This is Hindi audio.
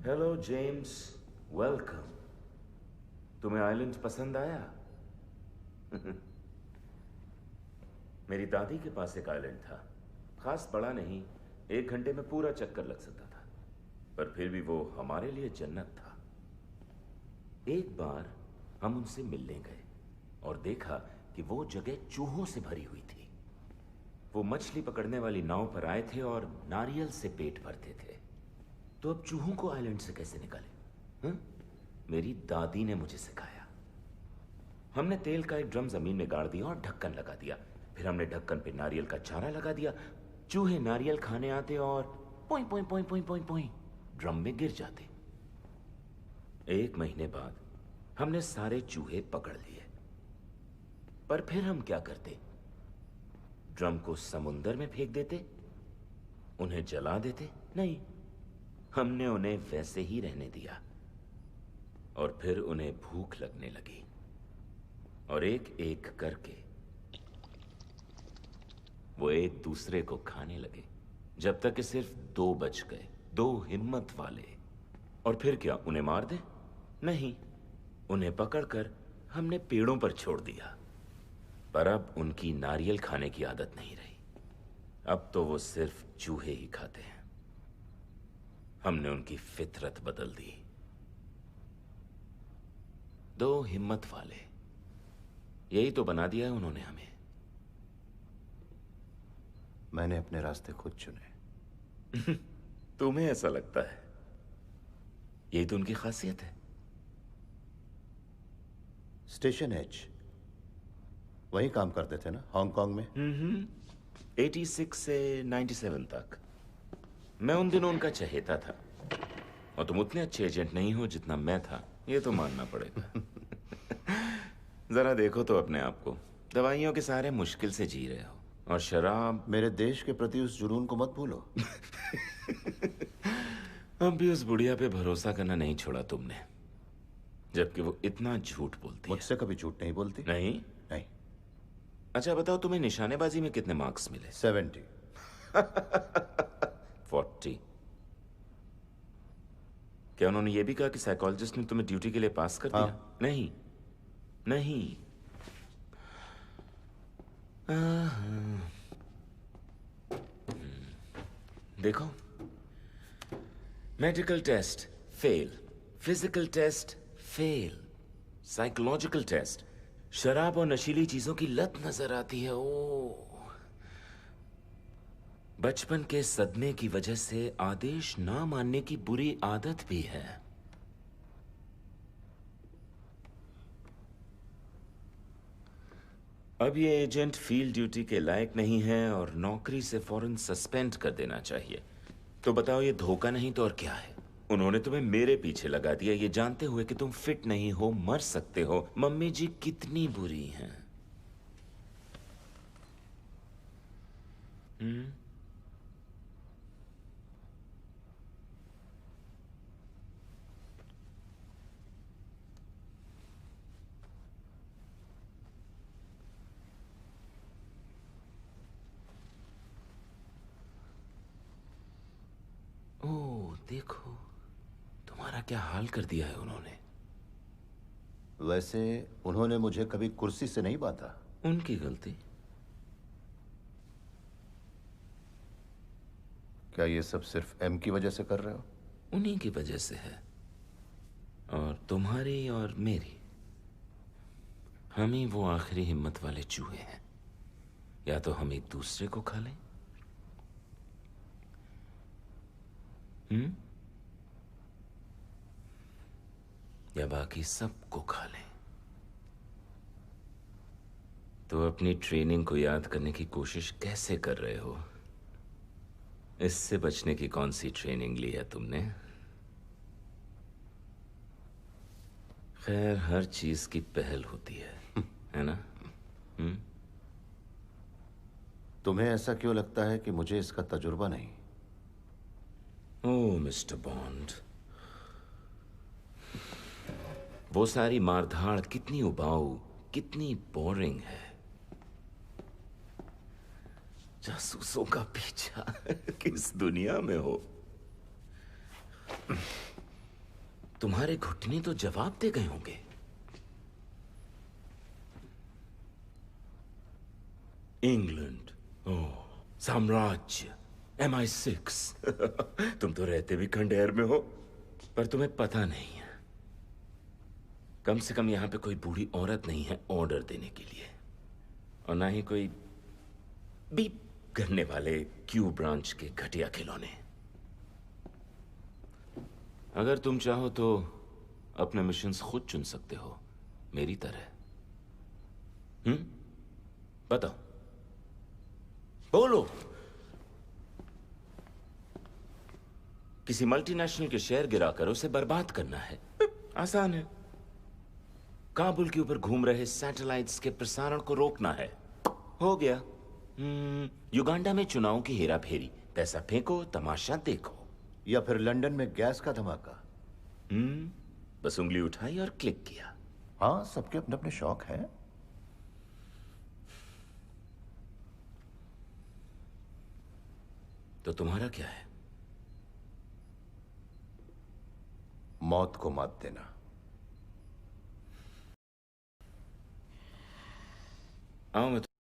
Hello James, welcome. तुम्हें आइलैंड पसंद आया? मेरी दादी के पास एक आइलैंड था, खास बड़ा नहीं, 1 घंटे में पूरा चक्कर लग सकता था, पर फिर भी वो हमारे लिए जन्नत था। एक बार हम उनसे मिलने गए और देखा कि वो जगह चूहों से भरी हुई थी। वो मछली पकड़ने वाली नाव पर आए थे और नारियल से पेट भरते थे। तो अब चूहों को आइलैंड से कैसे निकाले? मेरी दादी ने मुझे सिखाया। हमने तेल का एक ड्रम जमीन में गाड़ दिया और ढक्कन लगा दिया। फिर हमने ढक्कन पे नारियल का चारा लगा दिया। चूहे नारियल खाने आते और पोई पोई पोई पोई पोई पोई ड्रम में गिर जाते। 1 महीने बाद हमने सारे चूहे पकड़ लिए। पर फिर हम क्या करते? ड्रम को समुंदर में फेंक देते? उन्हें जला देते? नहीं, हमने उन्हें वैसे ही रहने दिया। और फिर उन्हें भूख लगने लगी और एक एक करके वो एक दूसरे को खाने लगे, जब तक कि सिर्फ 2 बच गए, 2 हिम्मत वाले। और फिर क्या, उन्हें मार दे? नहीं, उन्हें पकड़कर हमने पेड़ों पर छोड़ दिया। पर अब उनकी नारियल खाने की आदत नहीं रही। अब तो वो सिर्फ चूहे ही खाते हैं। हमने उनकी फितरत बदल दी। 2 हिम्मत वाले, यही तो बना दिया है उन्होंने हमें। मैंने अपने रास्ते खुद चुने। तुम्हें ऐसा लगता है? यही तो उनकी खासियत है। स्टेशन एच वहीं काम करते थे ना, हांगकांग में? 86 से 97 तक। मैं उन दिनों उनका चहेता था। और तुम उतने अच्छे एजेंट नहीं हो जितना मैं था, ये तो मानना पड़ेगा। जरा देखो तो अपने आप को, दवाइयों के सहारे मुश्किल से जी रहे हो, और शराब। मेरे देश के प्रति उस जुनून को मत भूलो। अब भी उस बुढ़िया पे भरोसा करना नहीं छोड़ा तुमने, जबकि वो इतना झूठ बोलती है। मुझसे कभी झूठ नहीं बोलती। नहीं? नहीं। अच्छा बताओ, तुम्हें निशानेबाजी में कितने मार्क्स मिले? 70। 40। क्या उन्होंने ये भी कहा कि साइकोलॉजिस्ट ने तुम्हें ड्यूटी के लिए पास कर दिया? हाँ। नहीं, नहीं। देखो, medical test fail, physical test fail, psychological test, शराब और नशीली चीजों की लत नजर आती है। ओ, बचपन के सदमे की वजह से आदेश ना मानने की बुरी आदत भी है। अब ये एजेंट फील्ड ड्यूटी के लायक नहीं है और नौकरी से फौरन सस्पेंड कर देना चाहिए। तो बताओ, ये धोखा नहीं तो और क्या है? उन्होंने तुम्हें मेरे पीछे लगा दिया, ये जानते हुए कि तुम फिट नहीं हो, मर सकते हो। मम्मी जी कितनी बुरी हैं। ओह देखो, तुम्हारा क्या हाल कर दिया है उन्होंने। वैसे उन्होंने मुझे कभी कुर्सी से नहीं बांधा। उनकी गलती। क्या ये सब सिर्फ एम की वजह से कर रहे हो? उन्हीं की वजह से है, और तुम्हारी और मेरी। हम ही वो आखिरी हिम्मत वाले चूहे हैं। या तो हम एक दूसरे को खा लें, या बाकी सबको खा लें। तो अपनी ट्रेनिंग को याद करने की कोशिश कैसे कर रहे हो? इससे बचने की कौन सी ट्रेनिंग ली है तुमने? खैर, हर चीज की पहल होती है ना? तुम्हें ऐसा क्यों लगता है कि मुझे इसका तजुर्बा नहीं? ओह मिस्टर बॉन्ड, वो सारी मारधाड़ कितनी उबाऊ, कितनी बोरिंग है। जासूसों का पीछा किस दुनिया में हो? तुम्हारे घुटने तो जवाब दे गए होंगे। इंग्लैंड, ओह, साम्राज्य, MI6। तुम तो रहते भी खंडेर में हो, पर तुम्हें पता नहीं है। कम से कम यहां पे कोई बूढ़ी औरत नहीं है ऑर्डर देने के लिए, और ना ही कोई बीप करने वाले क्यू ब्रांच के घटिया खिलौने। अगर तुम चाहो तो अपने मिशंस खुद चुन सकते हो, मेरी तरह। बताओ, बोलो। किसी मल्टीनेशनल के शेयर गिराकर उसे बर्बाद करना है, आसान है। काबुल के ऊपर घूम रहे सैटेलाइट्स के प्रसारण को रोकना है, हो गया। युगांडा में चुनाव की हेरा फेरी, पैसा फेंको, तमाशा देखो। या फिर लंदन में गैस का धमाका। बस उंगली उठाई और क्लिक किया। हाँ, सबके अपने अपने शौक हैं। तो तुम्हारा क्या है? मौत को मात देना। आओ मैं